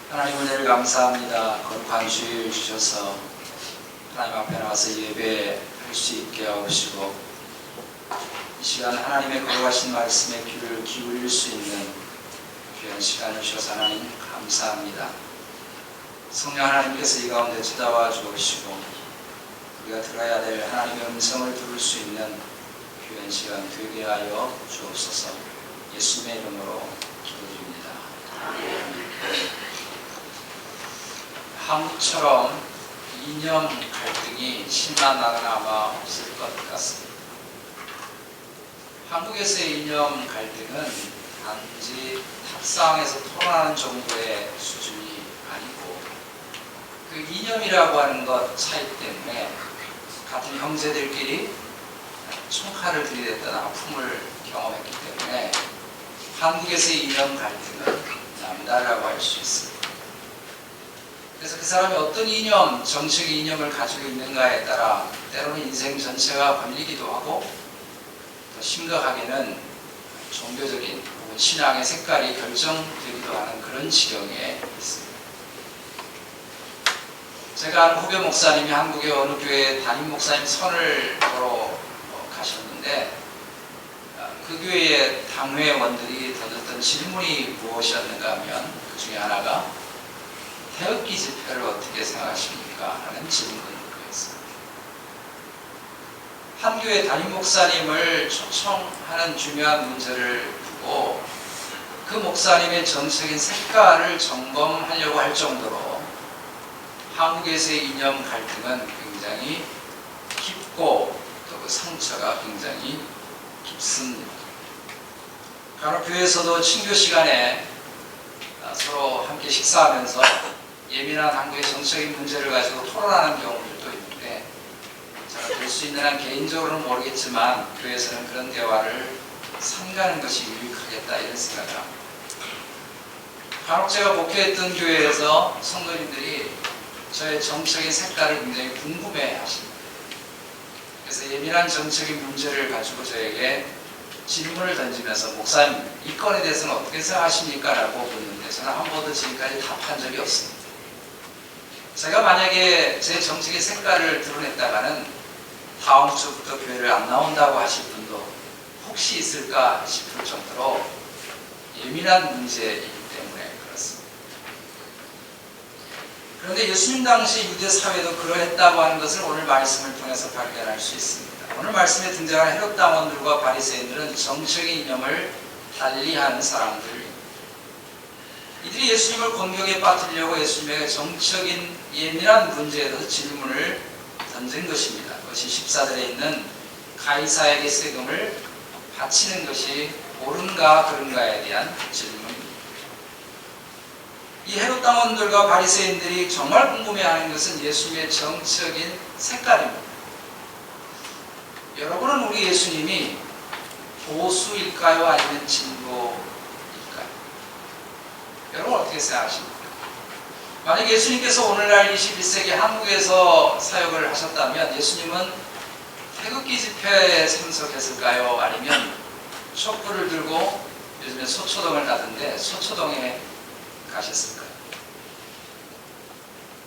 하나님 은혜를 감사합니다. 거룩한 주일 주셔서 하나님 앞에 나와서 예배할 수 있게 하시고 이 시간 하나님의 거룩하신 말씀에 귀를 기울일 수 있는 귀한 시간을 주셔서 하나님 감사합니다. 성령 하나님께서 이 가운데 찾아와 주시고 우리가 들어야 될 하나님의 음성을 들을 수 있는 귀한 시간 되게 하여 주옵소서. 예수님의 이름으로 기도드립니다. 한국처럼 이념 갈등이 심한 나라는 아마 없을 것 같습니다. 한국에서의 이념 갈등은 단지 탑상에서 토론하는 정도의 수준이 아니고 그 이념이라고 하는 것 차이 때문에 같은 형제들끼리 총칼을 들이댔던 아픔을 경험했기 때문에 한국에서의 이념 갈등은 남다르다고 할 수 있습니다. 그래서 그 사람이 어떤 이념, 정치적 이념을 가지고 있는가에 따라 때로는 인생 전체가 걸리기도 하고 더 심각하게는 종교적인 혹은 신앙의 색깔이 결정되기도 하는 그런 지경에 있습니다. 제가 아는 후배 목사님이 한국의 어느 교회 담임 목사님 선을 보러 가셨는데 그 교회의 당회원들이 던졌던 질문이 무엇이었는가 하면 그 중에 하나가 태극기 집회를 어떻게 생각하십니까? 하는 질문이었습니다. 한 교회 담임 목사님을 초청하는 중요한 문제를 두고 그 목사님의 정책인 색깔을 점검하려고 할 정도로 한국에서의 이념 갈등은 굉장히 깊고 또 그 상처가 굉장히 깊습니다. 간혹 교회에서도 친교 시간에 서로 함께 식사하면서 예민한 한국의 정치적인 문제를 가지고 토론하는 경우들도 있는데 제가 될 수 있는 한 개인적으로는 모르겠지만 교회에서는 그런 대화를 삼가는 것이 유익하겠다 이런 생각을 합니다. 간혹 제가 목회했던 교회에서 성도님들이 저의 정치적인 색깔을 굉장히 궁금해 하십니다. 그래서 예민한 정치적인 문제를 가지고 저에게 질문을 던지면서 목사님 이 건에 대해서는 어떻게 생각하십니까? 라고 묻는데 저는 한 번도 지금까지 답한 적이 없습니다. 제가 만약에 제 정치적인 색깔을 드러냈다가는 다음 주부터 교회를 안 나온다고 하실 분도 혹시 있을까 싶을 정도로 예민한 문제이기 때문에 그렇습니다. 그런데 예수님 당시 유대 사회도 그러했다고 하는 것을 오늘 말씀을 통해서 발견할 수 있습니다. 오늘 말씀에 등장하는 헤롯 당원들과 바리새인들은 정치적인 이념을 달리하는 사람들입니다. 이들이 예수님을 곤경에 빠뜨리려고 예수님에게 정치적인 예민한 문제에 대해서 질문을 던진 것입니다. 그것이 14절에 있는 가이사에게 세금을 바치는 것이 옳은가 그른가에 대한 질문입니다. 이 헤롯 당원들과 바리새인들이 정말 궁금해하는 것은 예수님의 정치적인 색깔입니다. 여러분은 우리 예수님이 보수일까요? 아니면 진보일까요? 여러분 어떻게 생각하십니까? 만약 예수님께서 오늘날 21세기 한국에서 사역을 하셨다면 예수님은 태극기 집회에 참석했을까요? 아니면 촛불을 들고 요즘에 소초동을 가던데 소초동에 가셨을까요?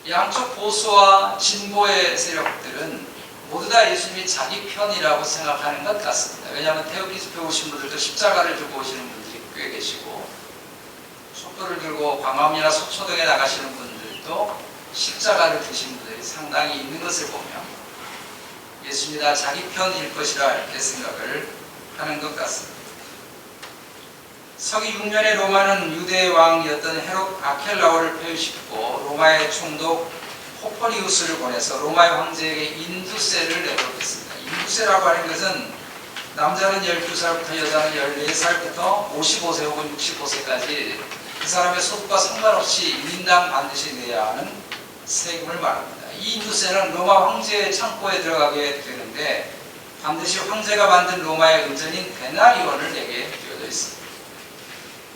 양쪽 보수와 진보의 세력들은 모두 다 예수님이 자기 편이라고 생각하는 것 같습니다. 왜냐하면 태극기 집회 오신 분들도 십자가를 들고 오시는 분들이 꽤 계시고 촛불을 들고 광화문이나 소초동에 나가시는 분들도 십자가를 드신 분들이 상당히 있는 것을 보면 예수님이 다 자기 편일 것이라 이렇게 생각을 하는 것 같습니다. 서기 6년에 로마는 유대 왕이었던 헤롯 아켈라오를 폐위시키고 로마의 총독 호퍼리우스를 보내서 로마의 황제에게 인두세를 내도록 했습니다. 인두세라고 하는 것은 남자는 12살부터 여자는 14살부터 55세 혹은 65세까지 그 사람의 소득과 상관없이 1인당 반드시 내야 하는 세금을 말합니다. 이 인두세는 로마 황제의 창고에 들어가게 되는데 반드시 황제가 만든 로마의 은전인 데나리온을 내게 되어져 있습니다.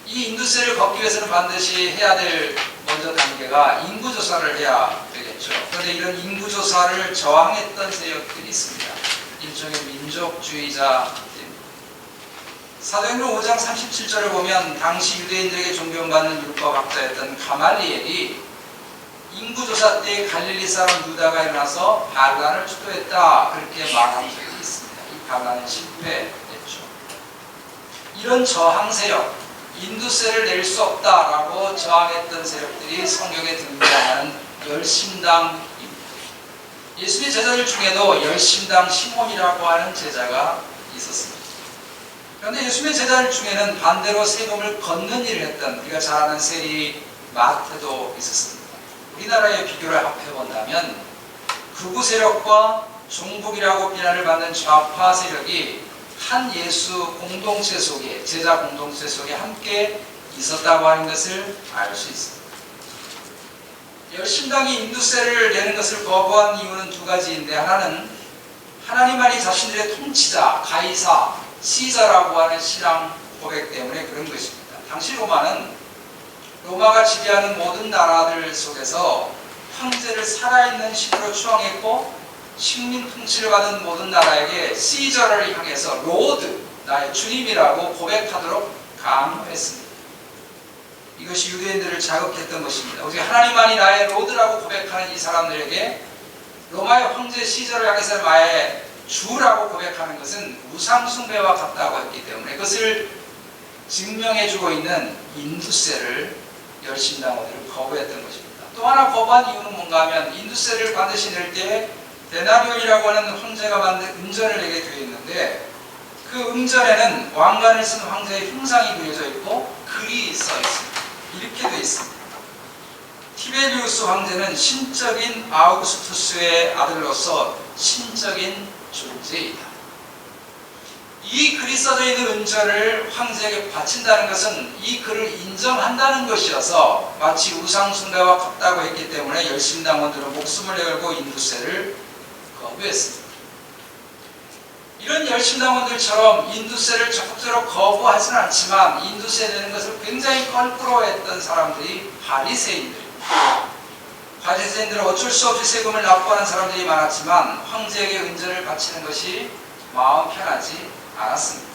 이 인두세를 걷기 위해서는 반드시 해야 될 먼저 단계가 인구조사를 해야 되겠죠. 그런데 이런 인구조사를 저항했던 세력들이 있습니다. 일종의 민족주의자입니다. 사도행전 5장 37절을 보면 당시 유대인들에게 존경받는 율법학자였던 가말리엘이 인구조사 때 갈릴리 사람 유다가 일어나서 반란을 주도했다, 그렇게 말한 적이 있습니다. 이 반란은 실패했죠. 이런 저항 세력, 인두세를 낼 수 없다라고 저항했던 세력들이 성경에 등장하는 열심당입니다. 예수님의 제자들 중에도 열심당 시몬이라고 하는 제자가 있었습니다. 그런데 예수님의 제자들 중에는 반대로 세금을 걷는 일을 했던, 우리가 잘 아는 세리 마태도 있었습니다. 우리나라의 비교를 해본다면 극우 세력과 종북이라고 비난을 받는 좌파 세력이 한 예수 공동체 속에, 제자 공동체 속에 함께 있었다고 하는 것을 알 수 있습니다. 열심당이 인두세를 내는 것을 거부한 이유는 두 가지인데, 하나는 하나님만이 자신들의 통치자, 가이사, 시저라고 하는 신앙 고백 때문에 그런 것입니다. 당시 로마가 지배하는 모든 나라들 속에서 황제를 살아있는 신으로 추앙했고, 식민 통치를 받은 모든 나라에게 시저를 향해서 로드, 나의 주님이라고 고백하도록 강요했습니다. 이것이 유대인들을 자극했던 것입니다. 오직 하나님만이 나의 로드라고 고백하는 이 사람들에게 로마의 황제 시저를 향해서 나의 주라고 고백하는 것은 우상숭배와 같다고 했기 때문에 그것을 증명해주고 있는 인두세를 열심당원들은 거부했던 것입니다. 또 하나 거부한 이유는 뭔가 하면, 인두세를 반드시 낼 때 데나리온이라고 하는 황제가 만든 음전을 내게 되어 있는데, 그 음전에는 왕관을 쓴 황제의 흉상이 그려져 있고 글이 써 있습니다. 이렇게 되어 있습니다. 티베리우스 황제는 신적인 아우구스투스의 아들로서 신적인 존재이다. 이 글이 써져 있는 음전을 황제에게 바친다는 것은 이 글을 인정한다는 것이어서 마치 우상숭배와 같다고 했기 때문에 열심당원들은 목숨을 걸고 인두세를 거부했습니다. 이런 열심당원들처럼 인두세를 적극적으로 거부하지는 않지만 인두세 내는 것을 굉장히 껄끄러워했던 사람들이 바리새인들입니다. 바리새인들은 어쩔 수 없이 세금을 납부하는 사람들이 많았지만 황제에게 은전을 바치는 것이 마음 편하지 않았습니다.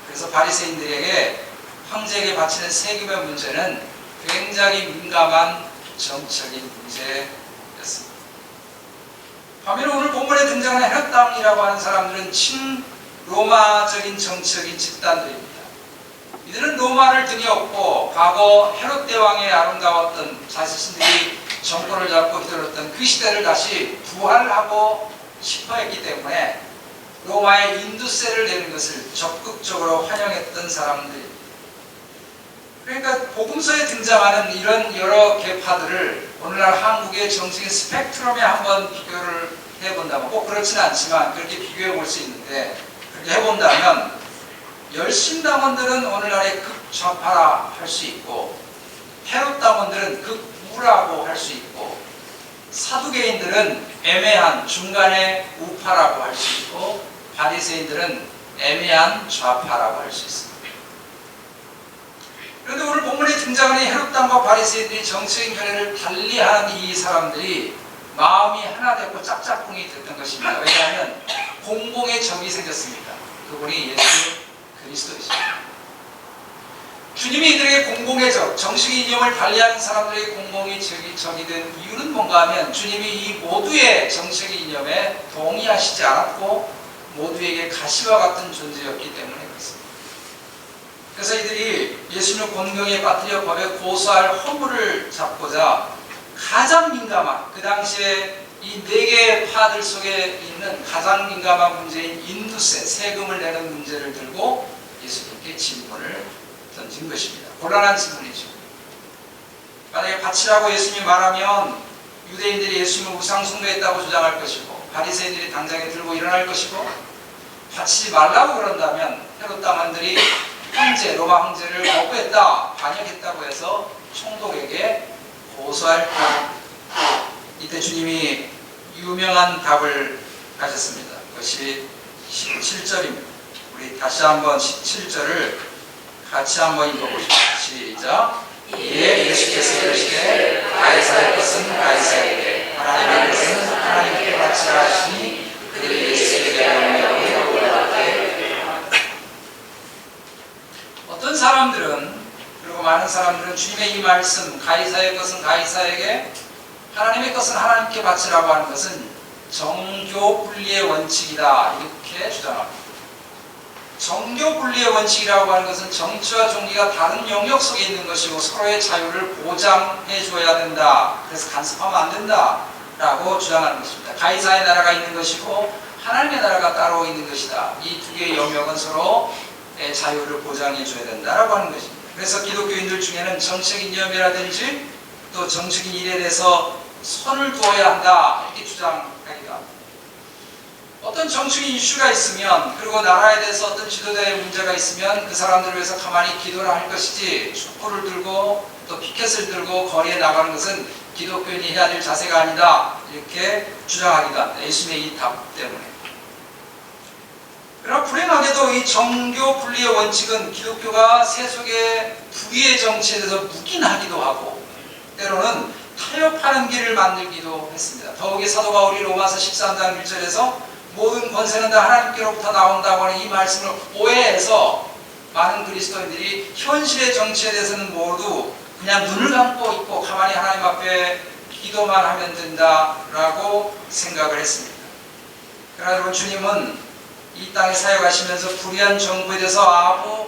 그래서 바리새인들에게 황제에게 바치는 세금의 문제는 굉장히 민감한 정치적인 문제였습니다. 반면에 오늘 본문에 등장하는 헤롯당이라고 하는 사람들은 친로마적인 정치적인 집단들입니다. 이들은 로마를 등에 업고 과거 헤롯 대왕의 아름다웠던, 자신들이 정권을 잡고 휘둘렀던 그 시대를 다시 부활하고 싶어 했기 때문에 로마의 인두세를 내는 것을 적극적으로 환영했던 사람들입니다. 그러니까 복음서에 등장하는 이런 여러 계파들을 오늘날 한국의 정치적인 스펙트럼에 한번 비교를 해본다면, 꼭 그렇지는 않지만 그렇게 비교해 볼 수 있는데, 그렇게 해본다면 열심당원들은 오늘날의 극좌파라 할 수 있고, 헤롯당원들은 극우라고 할 수 있고, 사두개인들은 애매한 중간의 우파라고 할 수 있고, 바리새인들은 애매한 좌파라고 할 수 있습니다. 그런데 오늘 본문에 등장하는 헤롯당과 바리새인들이 정치적인 견해를 달리하는 이 사람들이 마음이 하나 되고 짝짝꿍이 됐던 것입니다. 왜냐하면 공공의 적이 생겼습니다. 그분이 예수 그리스도이십니다. 주님이 이들에게 공공의 적, 정식의 이념을 달리하는 사람들에게 공공의 적이 된 이유는 뭔가 하면, 주님이 이 모두의 정식의 이념에 동의하시지 않았고 모두에게 가시와 같은 존재였기 때문에 그렇습니다. 그래서 이들이 예수님을 곤경에 빠뜨려 법에 고소할 허물을 잡고자 가장 민감한, 그 당시에 이 네 개의 파들 속에 있는 가장 민감한 문제인 인두세, 세금을 내는 문제를 들고 예수님께 질문을 던진 것입니다. 곤란한 질문이죠. 만약에 바치라고 예수님이 말하면 유대인들이 예수님을 우상숭배했다고 주장할 것이고, 바리새인들이 당장에 들고 일어날 것이고, 바치지 말라고 그런다면 헤롯당원들이 로마 황제를 거부했다, 반역했다고 해서 총독에게 고소할 것. 이때 주님이 유명한 답을 하셨습니다. 그것이 17절입니다. 우리 다시 한번 17절을 같이 한번 읽어보시죠. 시작. 이에 예수께서 이르시되 가이사의 것은 가이사에게, 하나님의 것은 하나님께 바치라 하시니, 그들이 예수에게 명령하여 올라가되. 많은 사람들은 주님의 이 말씀, 가이사의 것은 가이사에게, 하나님의 것은 하나님께 바치라고 하는 것은 정교 분리의 원칙이다, 이렇게 주장합니다. 정교 분리의 원칙이라고 하는 것은 정치와 종기가 다른 영역 속에 있는 것이고 서로의 자유를 보장해 줘야 된다. 그래서 간섭하면 안 된다 라고 주장하는 것입니다. 가이사의 나라가 있는 것이고 하나님의 나라가 따로 있는 것이다. 이 두 개의 영역은 서로 자유를 보장해 줘야 된다라고 하는 것입니다. 그래서 기독교인들 중에는 정책인 위험이라든지 또 정책인 일에 대해서 선을 두어야 한다, 이렇게 주장하기도 합니다. 어떤 정치적인 이슈가 있으면, 그리고 나라에 대해서 어떤 지도자의 문제가 있으면 그 사람들을 위해서 가만히 기도를 할 것이지, 촛불을 들고 또 피켓을 들고 거리에 나가는 것은 기독교인이 해야 될 자세가 아니다, 이렇게 주장하기도 합니다. 예수님의 이 답 때문에. 그러나 불행하게도 이 정교 분리의 원칙은 기독교가 세속의 부귀의 정치에 대해서 묵인하기도 하고 때로는 타협하는 길을 만들기도 했습니다. 더욱이 사도 바울이 로마서 13장 1절에서 모든 권세는 다 하나님께로부터 나온다고 하는 이 말씀을 오해해서 많은 그리스도인들이 현실의 정치에 대해서는 모두 그냥 눈을 감고 있고 가만히 하나님 앞에 기도만 하면 된다라고 생각을 했습니다. 그러나 여러분, 주님은 이 땅에 사역하시면서 불의한 정부에 대해서 아무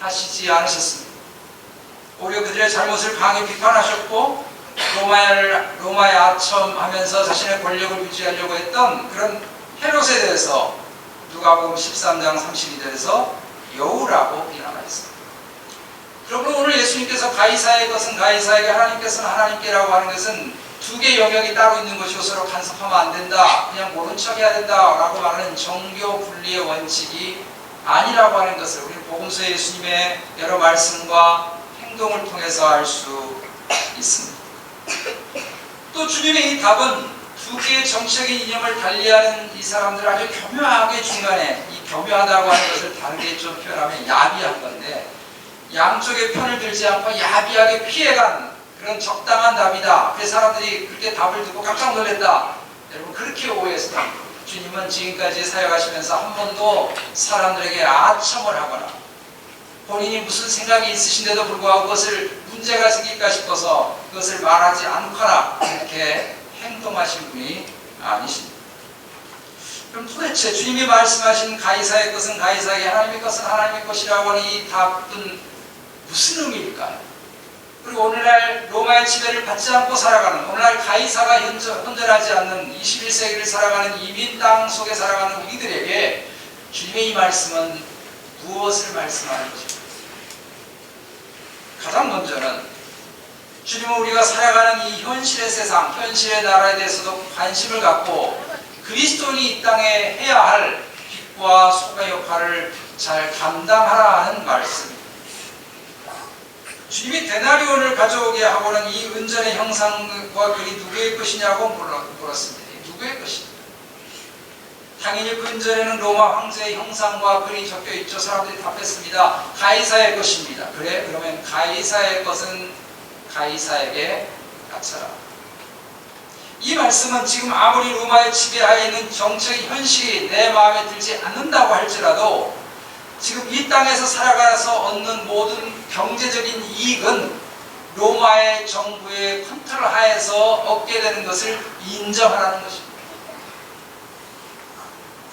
하시지 않으셨습니다. 오히려 그들의 잘못을 강히 비판하셨고 로마에 아첨하면서 자신의 권력을 유지하려고 했던 그런 헤롯에 대해서 누가복음 13장 32절에서 여우라고 비난하였습니다. 여러분, 오늘 예수님께서 가이사의 것은 가이사에게, 하나님께서는 하나님께라고 하는 것은 두 개의 영역이 따로 있는 것이고 서로 간섭하면 안 된다, 그냥 모른 척 해야 된다 라고 말하는 정교 분리의 원칙이 아니라고 하는 것을 우리 복음서의 예수님의 여러 말씀과 행동을 통해서 알 수 있습니다. 또 주님의 이 답은 두 개의 정치적인 이념을 달리하는 이 사람들 아주 교묘하게 중간에, 이 교묘하다고 하는 것을 다르게 좀 표현하면 야비한 건데, 양쪽의 편을 들지 않고 야비하게 피해간 그런 적당한 답이다. 그래서 사람들이 그렇게 답을 듣고 깜짝 놀랐다. 여러분, 그렇게 오해했습니다. 주님은 지금까지 사역하시면서 한 번도 사람들에게 아첨을 하거나 본인이 무슨 생각이 있으신데도 불구하고 그것을 문제가 생길까 싶어서 그것을 말하지 않거나 이렇게 행동하신 분이 아니십니다. 그럼 도대체 주님이 말씀하신 가이사의 것은 가이사에게, 하나님의 것은 하나님의 것이라고 하는 이 답은 무슨 의미일까요? 그리고 오늘날 로마의 지배를 받지 않고 살아가는, 오늘날 가이사가 현존하지 않는 21세기를 살아가는 이민 땅 속에 살아가는 우리들에게 주님의 이 말씀은 무엇을 말씀하는 것입니까? 가장 먼저는 주님은 우리가 살아가는 이 현실의 세상, 현실의 나라에 대해서도 관심을 갖고 그리스도인이 이 땅에 해야 할 빛과 소금의 역할을 잘 감당하라 하는 말씀입니다. 주님이 데나리온을 가져오게 하고는 이 은전의 형상과 글이 누구의 것이냐고 물었습니다. 누구의 것이냐? 당연히 그 은전에는 로마 황제의 형상과 글이 적혀 있죠. 사람들이 답했습니다. 가이사의 것입니다. 그래? 그러면 가이사의 것은 가이사에게 바쳐라. 이 말씀은 지금 아무리 로마의 지배하에 있는 정책의 현실이 내 마음에 들지 않는다고 할지라도 지금 이 땅에서 살아가서 얻는 모든 경제적인 이익은 로마의 정부의 컨트롤 하에서 얻게 되는 것을 인정하라는 것입니다.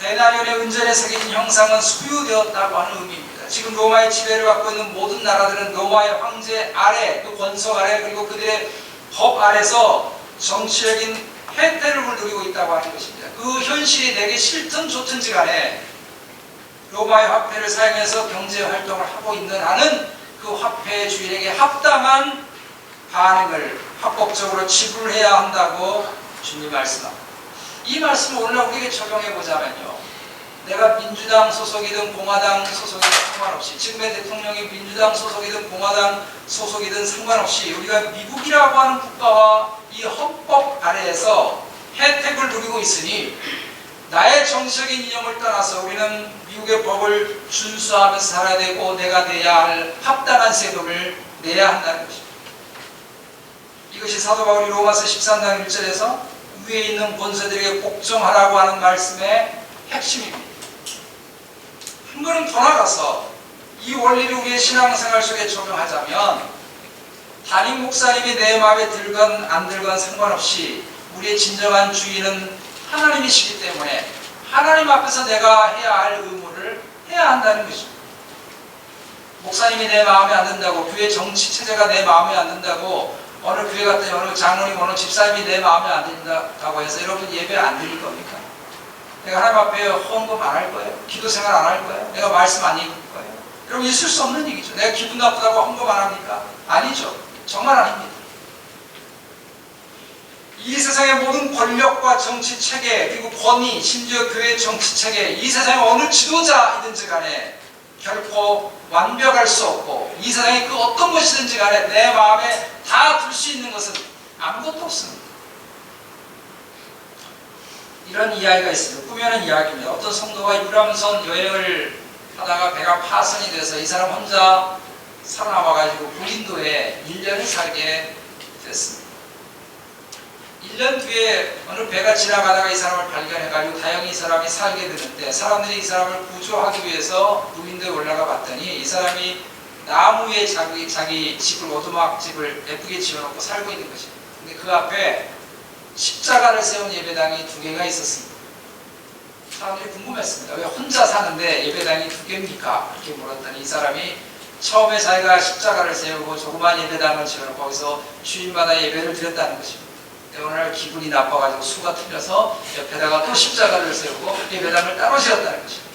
데나리온의 은전에 새긴 형상은 소유되었다고 하는 의미입니다. 지금 로마의 지배를 받고 있는 모든 나라들은 로마의 황제 아래, 그 권속 아래, 그리고 그들의 법 아래서 정치적인 혜택을 누리고 있다고 하는 것입니다. 그 현실이 내게 싫든 좋든지 간에 로마의 화폐를 사용해서 경제 활동을 하고 있는 한은 그 화폐의 주인에게 합당한 반응을 합법적으로 지불해야 한다고 주님 말씀합니다. 이 말씀을 오늘날 우리에게 적용해 보자면요, 내가 민주당 소속이든 공화당 소속이든 상관없이, 지금의 대통령이 민주당 소속이든 공화당 소속이든 상관없이 우리가 미국이라고 하는 국가와 이 헌법 아래에서 혜택을 누리고 있으니 나의 정치적인 이념을 떠나서 우리는 미국의 법을 준수하면서 살아야 되고 내가 내야 할 합당한 세금을 내야 한다는 것입니다. 이것이 사도 바울이 로마서 13장 1절에서 위에 있는 권세들에게 복종하라고 하는 말씀의 핵심입니다. 한 걸음 더 나가서 이 원리를 우리의 신앙생활 속에 적용하자면 담임 목사님이 내 마음에 들건 안 들건 상관없이 우리의 진정한 주인은 하나님이시기 때문에 하나님 앞에서 내가 해야 할 의무를 해야 한다는 것입니다. 목사님이 내 마음에 안 든다고, 교회 정치 체제가 내 마음에 안 든다고, 어느 교회 갔더니 어느 장로님, 어느 집사님이 내 마음에 안 든다고 해서 여러분 예배 안 드릴 겁니까? 내가 하나님 앞에 헌금 안 할 거예요? 기도 생활 안 할 거예요? 내가 말씀 안 읽을 거예요? 여러분 있을 수 없는 얘기죠. 내가 기분 나쁘다고 헌금 안 합니까? 아니죠. 정말 아닙니다. 이 세상의 모든 권력과 정치 체계, 그리고 권위, 심지어 교회 정치 체계, 이 세상의 어느 지도자이든지 간에 결코 완벽할 수 없고, 이 세상의 그 어떤 것이든지 간에 내 마음에 다 둘 수 있는 것은 아무것도 없습니다. 이런 이야기가 있습니다. 꾸며낸 이야기입니다. 어떤 성도가 유람선 여행을 하다가 배가 파손이 돼서 이 사람 혼자 살아남아가지고 무인도에 1년을 살게 됐습니다. 1년 뒤에 어느 배가 지나가다가 이 사람을 발견해가지고 다행히 이 사람이 살게 되는데, 사람들이 이 사람을 구조하기 위해서 무인도에 올라가 봤더니 이 사람이 나무에 자기 집을, 오두막 집을 예쁘게 지어놓고 살고 있는 것입니다. 근데 그 앞에 십자가를 세운 예배당이 2개가 있었습니다. 사람들이 궁금했습니다. 왜 혼자 사는데 예배당이 2개입니까? 이렇게 물었더니 이 사람이 처음에 자기가 십자가를 세우고 조그만 예배당을 지어놓고 거기서 주일마다 예배를 드렸다는 것입니다. 오늘 기분이 나빠가지고 수가 틀려서 옆에다가 또 십자가를 세우고 예배당을 따로 지었다는 것입니다.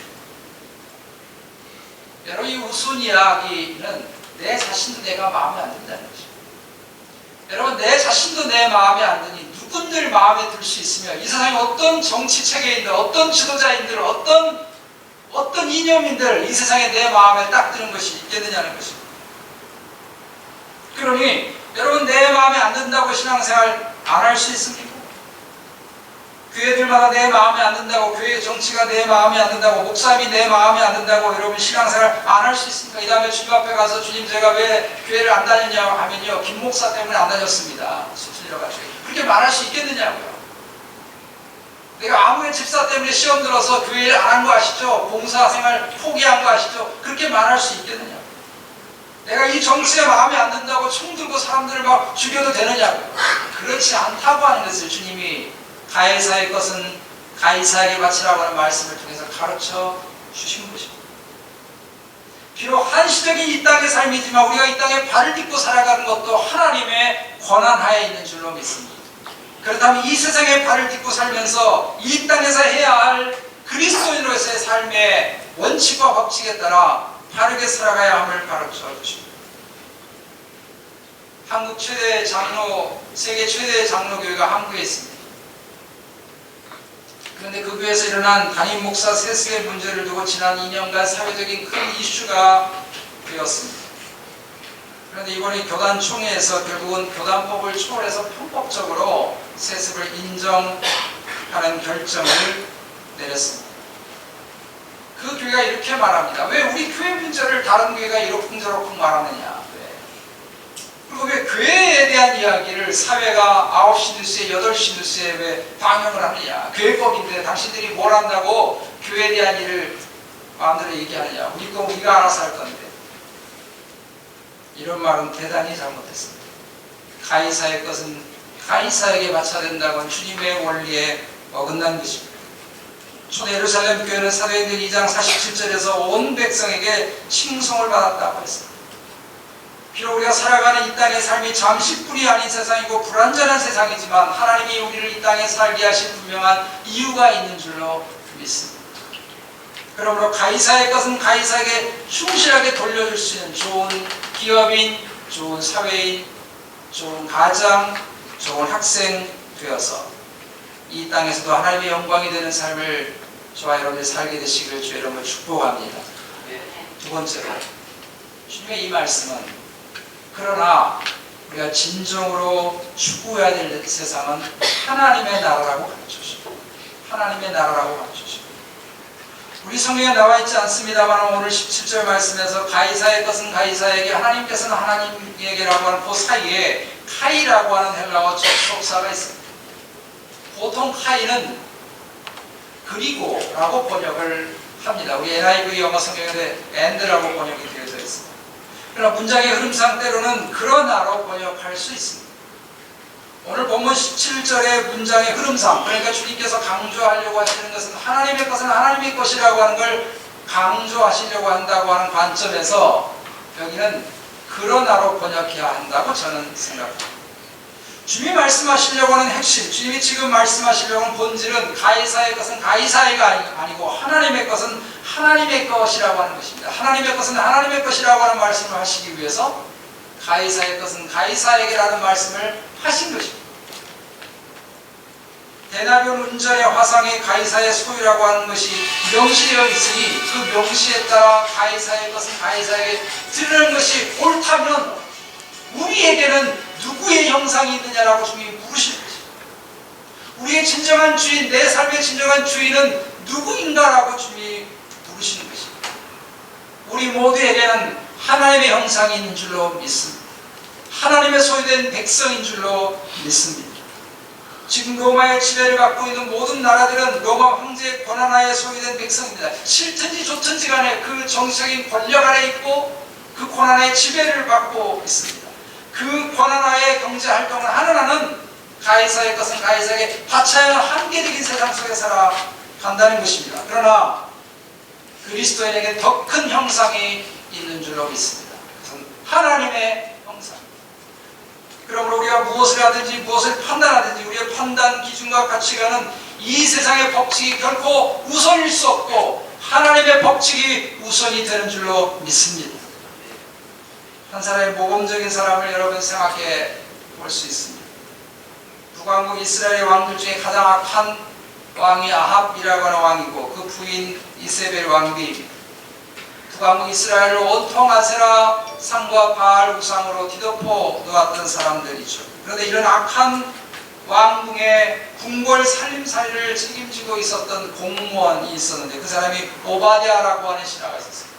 여러분, 이 우스운 이야기는 내 자신도 내가 마음에 안 든다는 것입니다. 여러분, 내 자신도 내 마음에 안 드니 누군들 마음에 들 수 있으며, 이 세상에 어떤 정치 체계인들, 어떤 지도자인들, 어떤 이념인들 이 세상에 내 마음에 딱 드는 것이 있겠느냐는 것입니다. 그러니 여러분, 내 마음에 안 든다고 신앙생활 안 할 수 있습니까? 교회들마다 내 마음에 안 든다고, 교회 정치가 내 마음에 안 든다고, 목사님이 내 마음에 안 든다고 여러분 신앙생활 안 할 수 있습니까? 이 다음에 주님 앞에 가서 주님, 제가 왜 교회를 안 다녔냐 하면요, 김 목사 때문에 안 다녔습니다. 수 틀려가지고. 그렇게 말할 수 있겠느냐고요. 내가 아무의 집사 때문에 시험 들어서 교회를 안 한 거 아시죠? 봉사생활 포기한 거 아시죠? 그렇게 말할 수 있겠느냐? 내가 이 정치에 마음에 안 든다고 총 들고 사람들을 막 죽여도 되느냐고요. 그렇지 않다고 하는 것을 주님이 가이사의 것은 가이사에게 바치라고 하는 말씀을 통해서 가르쳐 주신 것입니다. 비록 한시적인 이 땅의 삶이지만 우리가 이 땅에 발을 딛고 살아가는 것도 하나님의 권한하에 있는 줄로 믿습니다. 그렇다면 이 세상에 발을 딛고 살면서 이 땅에서 해야 할 그리스도인으로서의 삶의 원칙과 법칙에 따라 바르게 살아가야 함을 가르쳐 주십니다. 한국 최대 장로, 세계 최대 장로교회가 한국에 있습니다. 그런데 그 교회에서 일어난 담임 목사 세습의 문제를 두고 지난 2년간 사회적인 큰 이슈가 되었습니다. 그런데 이번에 교단 총회에서 결국은 교단법을 초월해서 편법적으로 세습을 인정하는 결정을 내렸습니다. 그 교회가 이렇게 말합니다. 왜 우리 교회 문제를 다른 교회가 이러쿵저러쿵 말하느냐? 그리고 왜 교회에 대한 이야기를 사회가 9시 뉴스에 8시 뉴스에 왜 방영을 하느냐? 교회법인데 당신들이 뭘 한다고 교회에 대한 일을 마음대로 얘기하느냐? 우리 거 우리가 알아서 할 건데. 이런 말은 대단히 잘못했습니다. 가이사의 것은 가이사에게 바쳐야 된다고 주님의 원리에 어긋난 것입니다. 초대 예루살렘 교회는 사도행전 2장 47절에서 온 백성에게 칭송을 받았다고 했습니다. 비록 우리가 살아가는 이 땅의 삶이 잠시뿐이 아닌 세상이고 불완전한 세상이지만 하나님이 우리를 이 땅에 살게 하신 분명한 이유가 있는 줄로 믿습니다. 그러므로 가이사의 것은 가이사에게 충실하게 돌려줄 수 있는 좋은 기업인, 좋은 사회인, 좋은 가장, 좋은 학생 되어서 이 땅에서도 하나님의 영광이 되는 삶을 저와 여러분이 살게 되시기를 주의 이름으로 축복합니다. 두 번째로 주님의 이 말씀은 그러나 우리가 진정으로 추구해야 될 세상은 하나님의 나라라고 가르쳐주십니다. 하나님의 나라라고 가르쳐주십니다. 우리 성경에 나와 있지 않습니다만 오늘 17절 말씀에서 가이사의 것은 가이사에게, 하나님께서는 하나님에게라고 하는 그 사이에 카이라고 하는 헬라어 접속사가 있습니다. 보통 카이는 그리고라고 번역을 합니다. 우리 NIV 영어 성경에 and라고 번역이 되어져 있습니다. 그러나 문장의 흐름상 때로는 그러나로 번역할 수 있습니다. 오늘 본문 17절의 문장의 흐름상, 그러니까 주님께서 강조하려고 하시는 것은 하나님의 것은 하나님의 것이라고 하는 걸 강조하시려고 한다고 하는 관점에서 여기는 그러나로 번역해야 한다고 저는 생각합니다. 주님이 말씀하시려고 하는 핵심, 주님이 지금 말씀하시려고 하는 본질은 가이사의 것은 가이사의가 아니고 하나님의 것은 하나님의 것이라고 하는 것입니다. 하나님의 것은 하나님의 것이라고 하는 말씀을 하시기 위해서 가이사의 것은 가이사에게라는 말씀을 하신 것입니다. 데나리온 운전의 화상이 가이사의 소유라고 하는 것이 명시되어 있으니 그 명시에 따라 가이사의 것은 가이사에게 드리는 것이 옳다면 우리에게는 누구의 형상이 있느냐라고 주님이 물으시는 것입니다. 우리의 진정한 주인, 내 삶의 진정한 주인은 누구인가라고 주님이 물으시는 것입니다. 우리 모두에게는 하나님의 형상이 있는 줄로 믿습니다. 하나님의 소유된 백성인 줄로 믿습니다. 지금 로마의 지배를 받고 있는 모든 나라들은 로마 황제의 권한하에 소유된 백성입니다. 싫든지 좋든지 간에 그 정치적인 권력 아래 있고 그 권한하에 지배를 받고 있습니다. 그 권한하에 경제활동을 하는 한은 가이사의 것은 가이사에게 바쳐야 하는 한계적인 세상 속에 살아간다는 것입니다. 그러나 그리스도인에게 더 큰 형상이 있는 줄로 믿습니다. 그것은 하나님의 형상. 그러므로 우리가 무엇을 하든지 무엇을 판단하든지 우리의 판단 기준과 가치관은 이 세상의 법칙이 결코 우선일 수 없고 하나님의 법칙이 우선이 되는 줄로 믿습니다. 한 사람의 모범적인 사람을 여러분 생각해 볼 수 있습니다. 북왕국 이스라엘의 왕들 중에 가장 악한 왕이 아합이라고 하는 왕이고 그 부인 이세벨 왕비입니다. 북왕국 이스라엘을 온통 아세라 상과 바알 우상으로 뒤덮어 놓았던 사람들이죠. 그런데 이런 악한 왕궁의 궁궐 살림살이를 책임지고 있었던 공무원이 있었는데 그 사람이 오바댜라고 하는 신하가 있었습니다.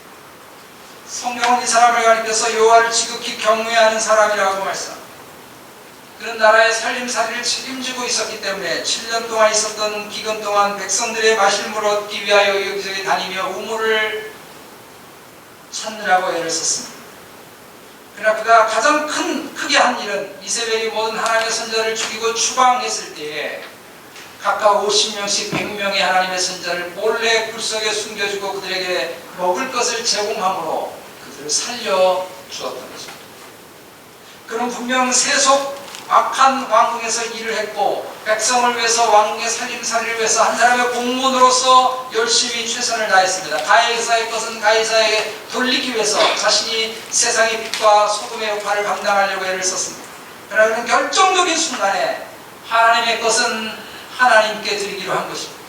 성경은 이 사람을 가리켜서 여호와를 지극히 경외하는 사람이라고 말씀합니다. 그런 나라의 살림살이를 책임지고 있었기 때문에 7년 동안 있었던 기근 동안 백성들의 마실 물을 얻기 위하여 여기저기 다니며 우물을 찾느라고 애를 썼습니다. 그러나 그가 가장 크게 한 일은 이세벨이 모든 하나님의 선자를 죽이고 추방했을 때에 각각 50명씩 100명의 하나님의 선자를 몰래 굴속에 숨겨주고 그들에게 먹을 것을 제공함으로 그들을 살려주었던 것입니다. 그는 분명 세속 악한 왕궁에서 일을 했고 백성을 위해서 왕궁의 살림살이를 위해서 한 사람의 공무원으로서 열심히 최선을 다했습니다. 가이사의 것은 가이사에게 돌리기 위해서 자신이 세상의 빛과 소금의 역할을 감당하려고 애를 썼습니다. 그러나 그는 결정적인 순간에 하나님의 것은 하나님께 드리기로 한 것입니다.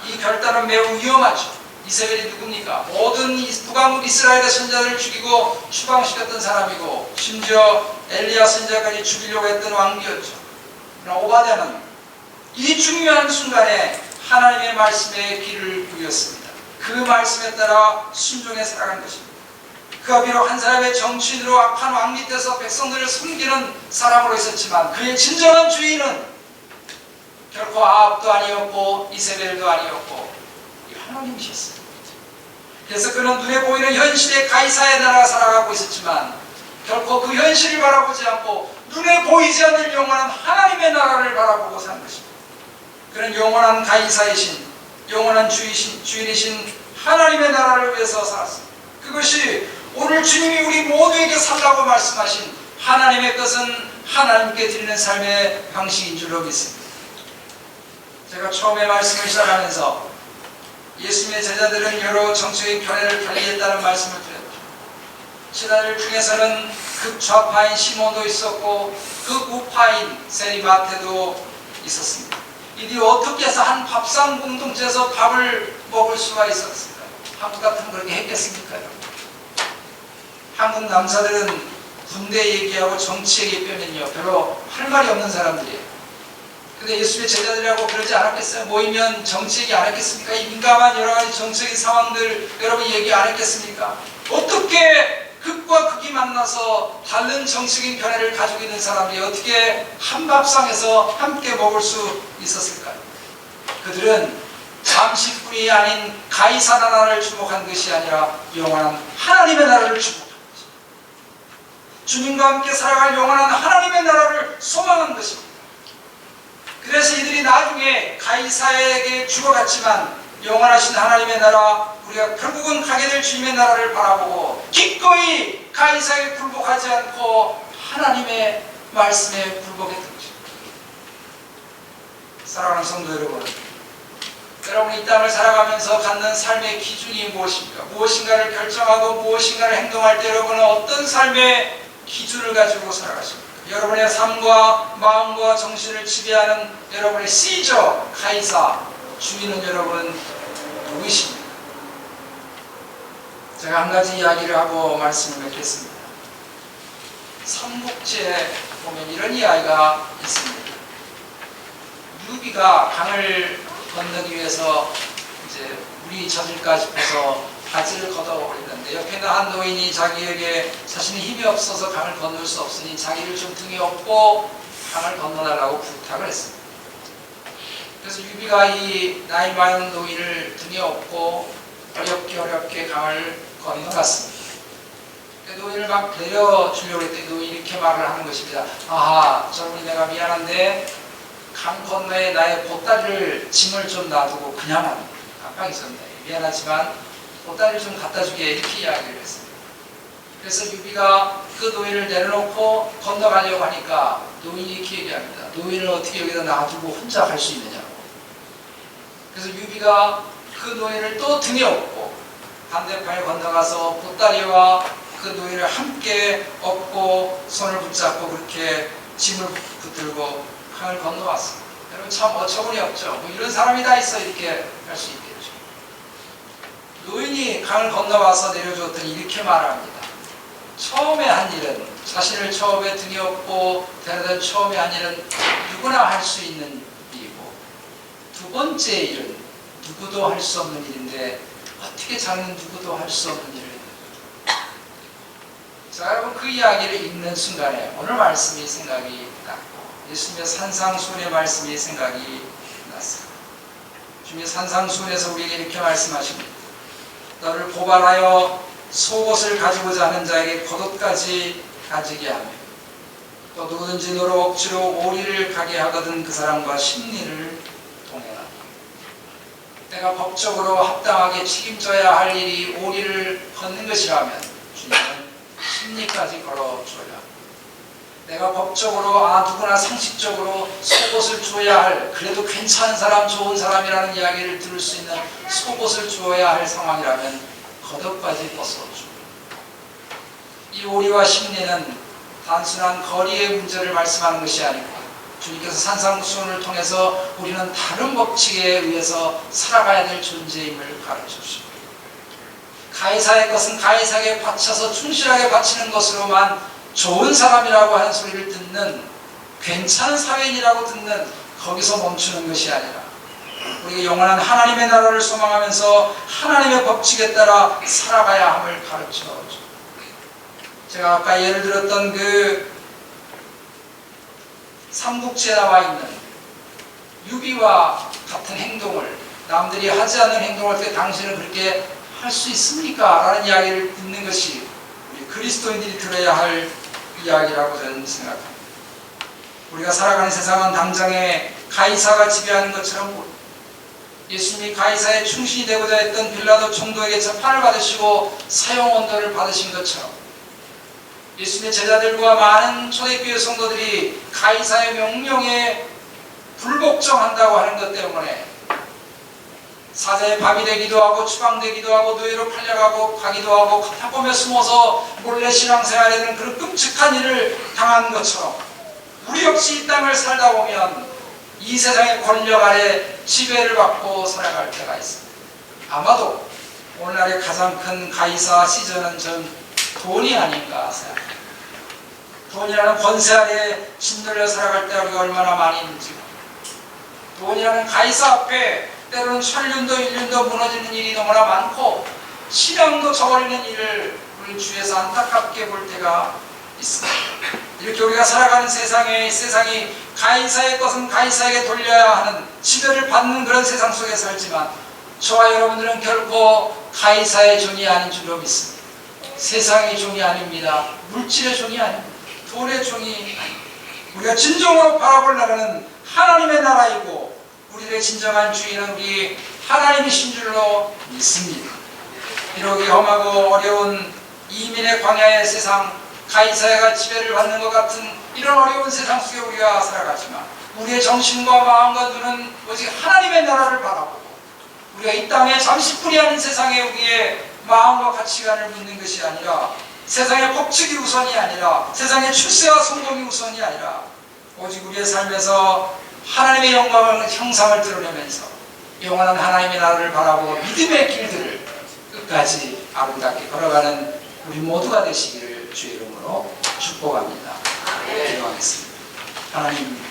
이 결단은 매우 위험하죠. 이세벨이 누굽니까? 모든 북왕국 이스라엘의 선자들을 죽이고 추방시켰던 사람이고 심지어 엘리야 선자까지 죽이려고 했던 왕비였죠. 그러나 오바댜는 이 중요한 순간에 하나님의 말씀에 귀를 부였습니다. 그 말씀에 따라 순종해 살아간 것입니다. 그가 비록 한 사람의 정치인으로 악한 왕 밑에서 백성들을 섬기는 사람으로 있었지만 그의 진정한 주인은 결코 아합도 아니었고 이세벨도 아니었고 하나님이셨어요. 그래서 그는 눈에 보이는 현실의 가이사의 나라가 살아가고 있었지만 결코 그 현실을 바라보지 않고 눈에 보이지 않는 영원한 하나님의 나라를 바라보고 산 것입니다. 그는 영원한 가이사이신 영원한 주인이신 하나님의 나라를 위해서 살았습니다. 그것이 오늘 주님이 우리 모두에게 살라고 말씀하신 하나님의 것은 하나님께 드리는 삶의 방식인 줄로 믿습니다. 제가 처음에 말씀을 시작하면서 예수님의 제자들은 여러 정치적인 견해를 달리했다는 말씀을 드렸죠. 제자들 중에서는 극좌파인 시몬도 있었고 극우파인 세리마테도 있었습니다. 이들이 어떻게 해서 한 밥상 공동체에서 밥을 먹을 수가 있었을까요? 한국 같으면 그렇게 했겠습니까? 한국 남자들은 군대 얘기하고 정치 얘기 빼면요 별로 할 말이 없는 사람들이에요. 근데 예수님의 제자들이라고 그러지 않았겠어요? 모이면 정치 얘기 안 했겠습니까? 이 민감한 여러 가지 정치적인 상황들 여러분 얘기 안 했겠습니까? 어떻게 극과 극이 만나서 다른 정치적인 견해를 가지고 있는 사람들이 어떻게 한 밥상에서 함께 먹을 수 있었을까요? 그들은 잠시뿐이 아닌 가이사 나라를 주목한 것이 아니라 영원한 하나님의 나라를 주목한 것입니다. 주님과 함께 살아갈 영원한 하나님의 나라를 소망한 것입니다. 그래서 이들이 나중에 가이사에게 죽어갔지만 영원하신 하나님의 나라, 우리가 결국은 가게 될 주님의 나라를 바라보고 기꺼이 가이사에게 굴복하지 않고 하나님의 말씀에 굴복했던 것입니다. 사랑하는 성도 여러분, 여러분이 이 땅을 살아가면서 갖는 삶의 기준이 무엇입니까? 무엇인가를 결정하고 무엇인가를 행동할 때 여러분은 어떤 삶의 기준을 가지고 살아가십니까? 여러분의 삶과 마음과 정신을 지배하는 여러분의 시저, 가이사, 주인은 여러분 누구이십니까? 제가 한 가지 이야기를 하고 말씀을 맺겠습니다. 삼국지에 보면 이런 이야기가 있습니다. 유비가 강을 건너기 위해서 이제 물이 젖을까 싶어서 바지를 걷어버리는데 옆에 있는 한 노인이 자기에게 자신이 힘이 없어서 강을 건널 수 없으니 자기를 좀 등에 업고 강을 건너달라고 부탁을 했습니다. 그래서 유비가 이 나이 많은 노인을 등에 업고 어렵게 강을 건너갔습니다. 노인을 막 내려주려고 했더니 노인이 이렇게 말을 하는 것입니다. 아하, 젊은이 내가 미안한데 강 건너에 나의 보따리를 짐을 좀 놔두고 그냥 합니다. 깜빡 있었네. 미안하지만 보따리를 좀 갖다 주게 이렇게 이야기를 했습니다. 그래서 유비가 그 노인을 내려놓고 건너가려고 하니까 노인이 이렇게 얘기합니다. 노인을 어떻게 여기다 놔두고 혼자 갈 수 있느냐고. 그래서 유비가 그 노인을 또 등에 업고 반대편에 건너가서 보따리와 그 노인을 함께 업고 손을 붙잡고 그렇게 짐을 붙들고 강을 건너왔습니다. 여러분 참 어처구니 없죠. 뭐 이런 사람이 다 있어 이렇게 할 수 있겠죠. 노인이 강을 건너와서 내려줬더니 이렇게 말합니다. 처음에 한 일은 자신을 처음에 등에 업고 데려다 처음에 한 일은 누구나 할 수 있는 일이고 두 번째 일은 누구도 할 수 없는 일인데 어떻게 자는 누구도 할 수 없는 일을 했는가. 자, 여러분 그 이야기를 읽는 순간에 오늘 말씀이 생각이 났고 예수님의 산상수훈의 말씀이 생각이 났습니다. 주님의 산상수훈에서 우리에게 이렇게 말씀하십니다. 너를 고발하여 속옷을 가지고자 하는 자에게 겉옷까지 가지게 하며 또 누구든지 너를 억지로 오리를 가게 하거든 그 사람과 심리를 동행하라. 내가 법적으로 합당하게 책임져야 할 일이 오리를 걷는 것이라면 주님은 심리까지 걸어줘야 내가 법적으로 누구나 상식적으로 속옷을 주어야 할 그래도 괜찮은 사람 좋은 사람이라는 이야기를 들을 수 있는 속옷을 주어야 할 상황이라면 겉옷까지 벗어주고 이 오리와 심리는 단순한 거리의 문제를 말씀하는 것이 아니고 주님께서 산상수훈을 통해서 우리는 다른 법칙에 의해서 살아가야 될 존재임을 가르쳐주십니다. 가이사의 것은 가이사에게 바쳐서 충실하게 바치는 것으로만 좋은 사람이라고 하는 소리를 듣는 괜찮은 사회인이라고 듣는 거기서 멈추는 것이 아니라 우리가 영원한 하나님의 나라를 소망하면서 하나님의 법칙에 따라 살아가야 함을 가르쳐줍니다. 제가 아까 예를 들었던 그 삼국지에 나와 있는 유비와 같은 행동을 남들이 하지 않는 행동을 할 때 당신은 그렇게 할 수 있습니까? 라는 이야기를 듣는 것이 우리 그리스도인들이 들어야 할 이야기라고 저는 생각합니다. 우리가 살아가는 세상은 당장에 가이사가 지배하는 것처럼 예수님이 가이사의 충신이 되고자 했던 빌라도 총독에게 재판을 받으시고 사형언도를 받으신 것처럼 예수님의 제자들과 많은 초대교회 성도들이 가이사의 명령에 불복종한다고 하는 것 때문에 사자의 밥이 되기도 하고 추방되기도 하고 노예로 팔려가고 가기도 하고 카타콤에 숨어서 몰래 신앙생활하는 그런 끔찍한 일을 당한 것처럼 우리 역시 이 땅을 살다 보면 이 세상의 권력 아래 지배를 받고 살아갈 때가 있습니다. 아마도 오늘날의 가장 큰 가이사 시저는 전 돈이 아닌가 생각합니다. 돈이라는 권세 아래 짓눌려 살아갈 때 우리가 얼마나 많이 있는지 돈이라는 가이사 앞에 때로는 천륜도 일륜도 무너지는 일이 너무나 많고 신앙도 저버리는 일을 우리 주위에서 안타깝게 볼 때가 있습니다. 이렇게 우리가 살아가는 세상이 가이사의 것은 가이사에게 돌려야 하는 지배를 받는 그런 세상 속에 살지만 저와 여러분들은 결코 가이사의 종이 아닌 줄로 믿습니다. 세상의 종이 아닙니다. 물질의 종이 아닙니다. 돈의 종이 아닙니다. 우리가 진정으로 바라볼 나라는 하나님의 나라이고 우리의 진정한 주인은 우리 하나님이신 줄로 믿습니다. 비록 이 험하고 어려운 이민의 광야의 세상, 가이사야가 지배를 받는 것 같은 이런 어려운 세상 속에 우리가 살아가지만 우리의 정신과 마음과 눈은 오직 하나님의 나라를 바라보고 우리가 이 땅에 잠시뿐이 아닌 세상에 우리의 마음과 가치관을 묻는 것이 아니라 세상의 법칙이 우선이 아니라 세상의 출세와 성공이 우선이 아니라 오직 우리의 삶에서 하나님의 영광을 형상을 드러내면서 영원한 하나님의 나라를 바라보고 믿음의 길들을 끝까지 아름답게 걸어가는 우리 모두가 되시기를 주의 이름으로 축복합니다. 기도하겠습니다. 하나님